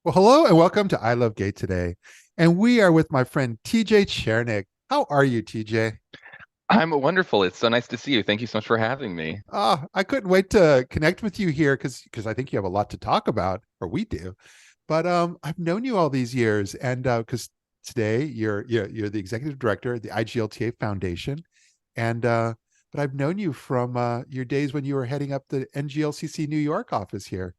Well, hello and welcome to I Love Gay today. And we are with my friend TJ Chernick. How are you, TJ? I'm wonderful. It's so nice to see you. Thank you so much for having me. I couldn't wait to connect with you here because I think you have a lot to talk about, or we do. But I've known you all these years, and because today you're the executive director of the IGLTA Foundation, and but I've known you from your days when you were heading up the NGLCC New York office here.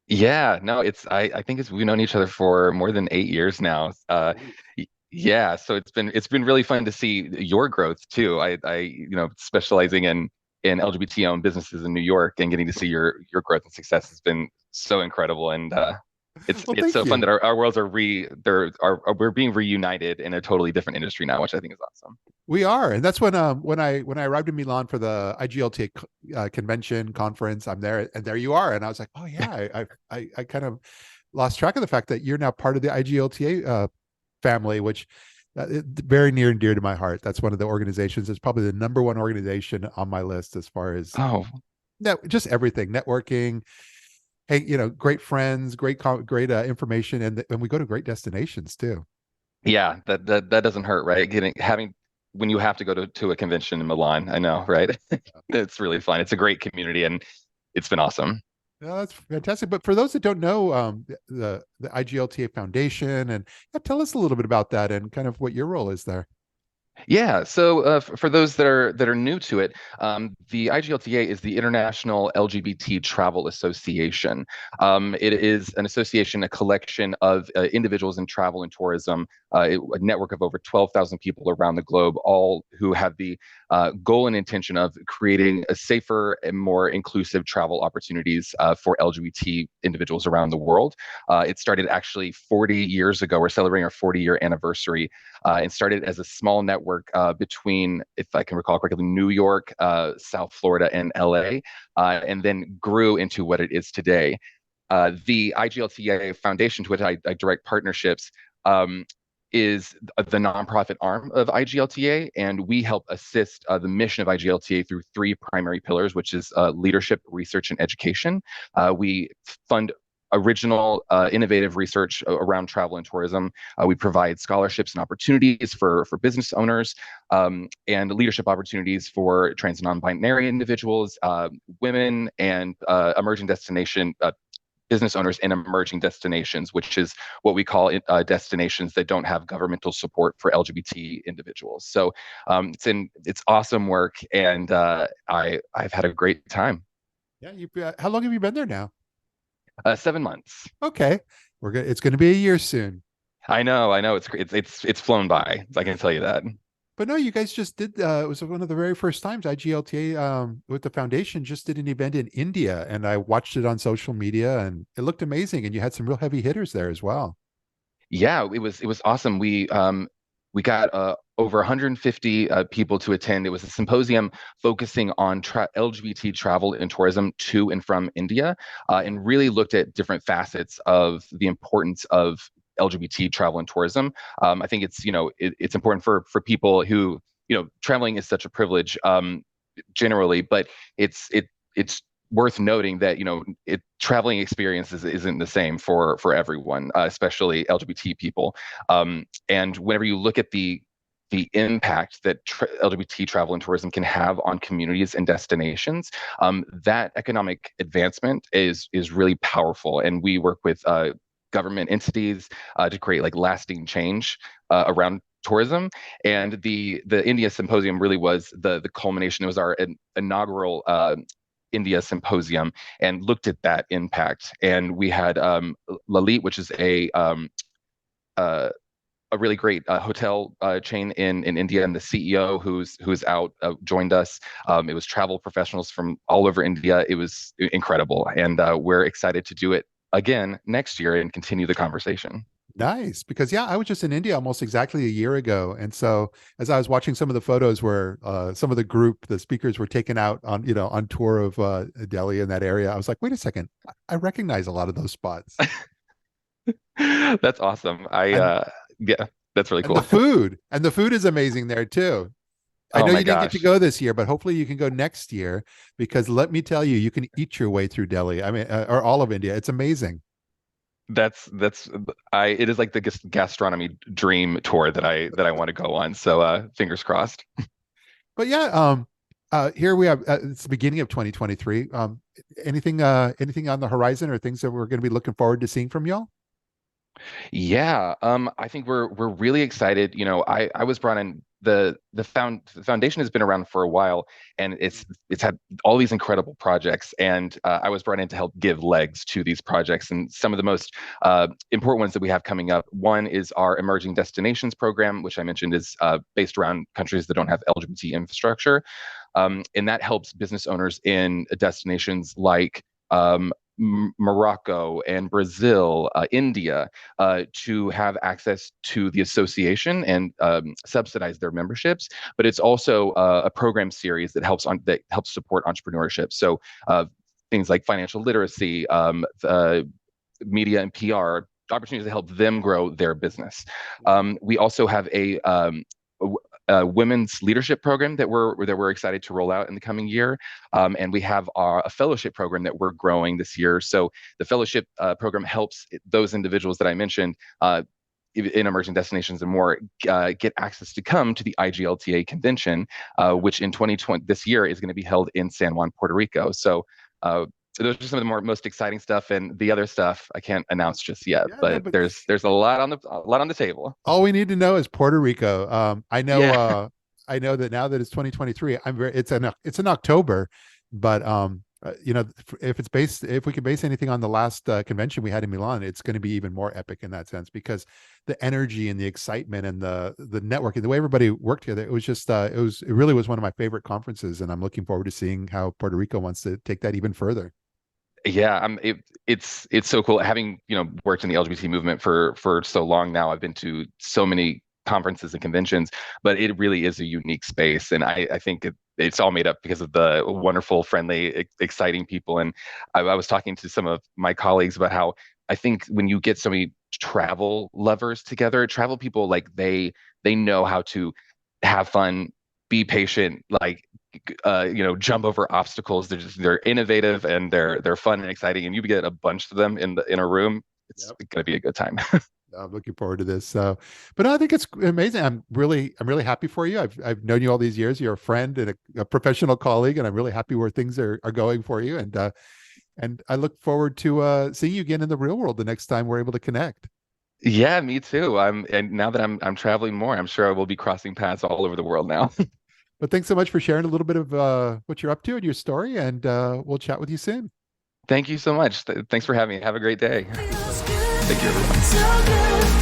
Yeah, no, I think we've known each other for more than 8 years now. Yeah, so it's been really fun to see your growth too. Specializing in LGBT owned businesses in New York and getting to see your growth and success has been so incredible. And it's Well, it's thank so fun you. that our worlds are re they're are we're being reunited in a totally different industry now, which I think is awesome. We are, and that's when I arrived in Milan for the IGLTA convention conference. I'm there, and there you are, and I was like, oh yeah, I kind of lost track of the fact that you're now part of the IGLTA family, which very near and dear to my heart. That's one of the organizations. It's probably the number one organization on my list as far as Oh, just everything, networking. Hey, great friends, great information, and we go to great destinations too. yeah, that doesn't hurt, right? Getting having when you have to go to a convention in Milan, I know, right? It's really fun. It's a great community and it's been awesome. No, that's fantastic. But for those that don't know the IGLTA Foundation, and yeah, tell us a little bit about that and kind of what your role is there. Yeah, so for those that are new to it, the IGLTA is the International LGBT Travel Association. It is an association, a collection of individuals in travel and tourism, a network of over 12,000 people around the globe, all who have the goal and intention of creating a safer and more inclusive travel opportunities for LGBT individuals around the world. It started actually 40 years ago. We're celebrating our 40-year anniversary and started as a small network between, if I can recall correctly, New York, South Florida, and LA, and then grew into what it is today. The IGLTA Foundation, to which I direct partnerships, is the nonprofit arm of IGLTA, and we help assist the mission of IGLTA through three primary pillars, which is leadership, research, and education. We fund original, innovative research around travel and tourism. We provide scholarships and opportunities for business owners, and leadership opportunities for trans and non-binary individuals, women, and emerging destination business owners in emerging destinations, which is what we call destinations that don't have governmental support for LGBT individuals. So it's awesome work, and I've had a great time. Yeah, how long have you been there now? 7 months. Okay, It's going to be a year soon. I know. It's flown by. I can tell you that. But no, you guys just did. It was one of the very first times IGLTA with the foundation just did an event in India, and I watched it on social media, and it looked amazing. And you had some real heavy hitters there as well. Yeah, it was awesome. We got over 150 people to attend. It was a symposium focusing on LGBT travel and tourism to and from India, and really looked at different facets of the importance of LGBT travel and tourism. I think it's important for people who, traveling is such a privilege, generally, but it's worth noting that traveling experiences isn't the same for everyone, especially LGBT people. And whenever you look at the impact that LGBT travel and tourism can have on communities and destinations, that economic advancement is really powerful. And we work with government entities to create like lasting change around tourism. And the India Symposium really was the culmination. It was our inaugural India Symposium, and looked at that impact. And we had Lalit, which is uh, a really great hotel chain in India, and the CEO who's out joined us. It was travel professionals from all over India. It was incredible, and we're excited to do it again next year and continue the conversation. Nice, because yeah, I was just in India almost exactly a year ago, and so as I was watching some of the photos where some of the speakers were taken out on on tour of Delhi in that area, I was like, wait a second, I recognize a lot of those spots, That's awesome. and Yeah, that's really and the cool. food and the food is amazing there too. I Oh know my you didn't get to gosh. go this year, but hopefully you can go next year because let me tell you, you can eat your way through Delhi. I mean, or all of India. It's amazing. that's I it is like the gastronomy dream tour that I want to go on. So fingers crossed. But yeah, here we have it's the beginning of 2023. Anything on the horizon or things that we're going to be looking forward to seeing from y'all? Yeah, I think we're really excited. You know, I was brought in the foundation has been around for a while, and it's had all these incredible projects, and I was brought in to help give legs to these projects. And some of the most important ones that we have coming up. One is our Emerging Destinations program, which I mentioned is based around countries that don't have LGBT infrastructure, and that helps business owners in destinations like Morocco and Brazil, India, to have access to the association and subsidize their memberships. But it's also a program series that helps support entrepreneurship. So things like financial literacy, media and PR opportunities to help them grow their business. We also have a women's leadership program that we're excited to roll out in the coming year, and we have a fellowship program that we're growing this year. So the fellowship program helps those individuals that I mentioned in emerging destinations and more get access to come to the IGLTA convention, which in 2020 this year is going to be held in San Juan, Puerto Rico. So those are some of the most exciting stuff, and the other stuff I can't announce just yet. Yeah, no, But but there's a lot on the table. all we need to know is Puerto Rico. Yeah. I know that now that it's 2023, it's in October, but if we could base anything on the last convention we had in Milan, it's going to be even more epic in that sense because the energy and the excitement and the networking, the way everybody worked together, it was just it really was one of my favorite conferences, and I'm looking forward to seeing how Puerto Rico wants to take that even further. Yeah, it's so cool having worked in the LGBT movement for so long now. I've been to so many conferences and conventions, but it really is a unique space, and I think it's all made up because of the wonderful, friendly, exciting people. And I was talking to some of my colleagues about how I think when you get so many travel lovers together, travel people, like they know how to have fun, be patient, like jump over obstacles. They're innovative, and they're fun and exciting, and you get a bunch of them in a room. It's Yep. gonna be a good time. I'm looking forward to this. So, but no, I think it's amazing. I'm really happy for you. I've known you all these years. You're a friend and a professional colleague, and I'm really happy where things are going for you. And I look forward to seeing you again in the real world the next time we're able to connect. Yeah, me too. And now that I'm traveling more, I'm sure I will be crossing paths all over the world now. But thanks so much for sharing a little bit of what you're up to and your story, and we'll chat with you soon. Thank you so much. Thanks for having me. Have a great day. Feels good, Thank you, everyone. so good.